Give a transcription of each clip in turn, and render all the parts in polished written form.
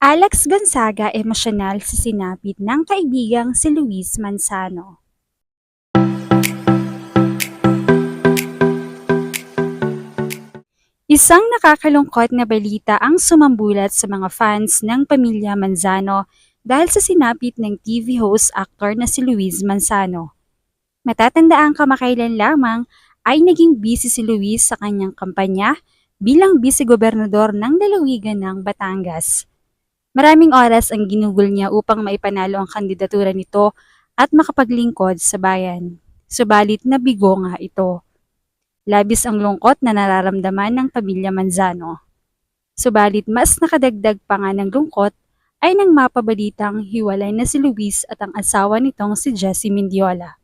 Alex Gonzaga emosyonal sa sinapit ng kaibigang si Luis Manzano. Isang nakakalungkot na balita ang sumambulat sa mga fans ng pamilya Manzano dahil sa sinapit ng TV host actor na si Luis Manzano. Matatandaang kamakailan lamang ay naging busy si Luis sa kanyang kampanya bilang vice-gobernador ng lalawigan ng Batangas. Maraming oras ang ginugol niya upang maipanalo ang kandidatura nito at makapaglingkod sa bayan. Subalit nabigo nga ito. Labis ang lungkot na nararamdaman ng pamilya Manzano. Subalit mas nakadagdag pa nga ng lungkot ay nang mapabalitang hiwalay na si Luis at ang asawa nitong si Jessie Mendiola.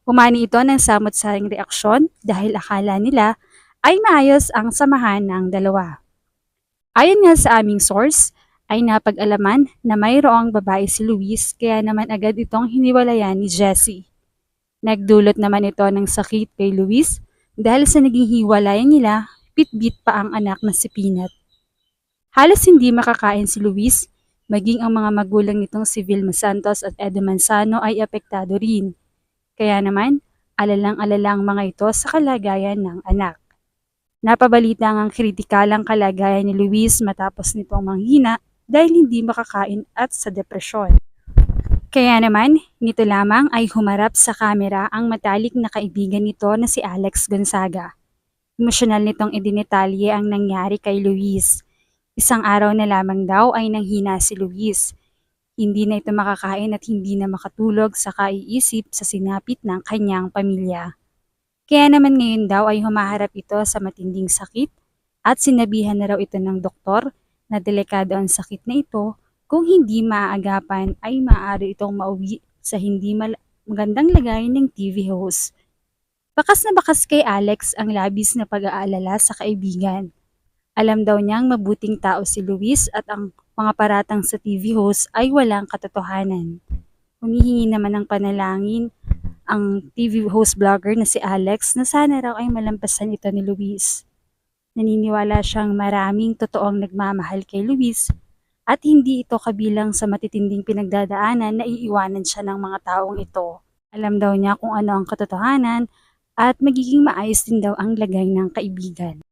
Umani ito ng samot-saring reaksyon dahil akala nila ay maayos ang samahan ng dalawa. Ayon nga sa aming source, ay napag-alaman na mayroong babae si Luis kaya naman agad itong hiniwalayan ni Jessie. Nagdulot naman ito ng sakit kay Luis dahil sa naging hiwalayan nila, pitbit pa ang anak na si Peanut. Halos hindi makakain si Luis, maging ang mga magulang nitong si Vilma Santos at Edo Manzano ay apektado rin. Kaya naman, alalang-alalang mga ito sa kalagayan ng anak. Napabalita ang kritikalang kalagayan ni Luis matapos nitong manghina dahil hindi makakain at sa depresyon. Kaya naman, nito lamang ay humarap sa kamera ang matalik na kaibigan nito na si Alex Gonzaga. Emosyonal nitong idinetalye ang nangyari kay Luis. Isang araw na lamang daw ay nanghina si Luis. Hindi na ito makakain at hindi na makatulog sa kaiisip sa sinapit ng kanyang pamilya. Kaya naman ngayon daw ay humaharap ito sa matinding sakit at sinabihan na raw ito ng doktor na delikado ang sakit na ito. Kung hindi maaagapan ay maaari itong mauwi sa hindi magandang lagay ng TV host. Bakas na bakas kay Alex ang labis na pag-aalala sa kaibigan. Alam daw niyang mabuting tao si Luis at ang mga paratang sa TV host ay walang katotohanan. Humihingi naman ng panalangin ang TV host vlogger na si Alex na sana raw ay malampasan ito ni Luis. Naniniwala siyang maraming totoong nagmamahal kay Luis at hindi ito kabilang sa matitinding pinagdadaanan na iiwanan siya ng mga taong ito. Alam daw niya kung ano ang katotohanan at magiging maayos din daw ang lagay ng kaibigan.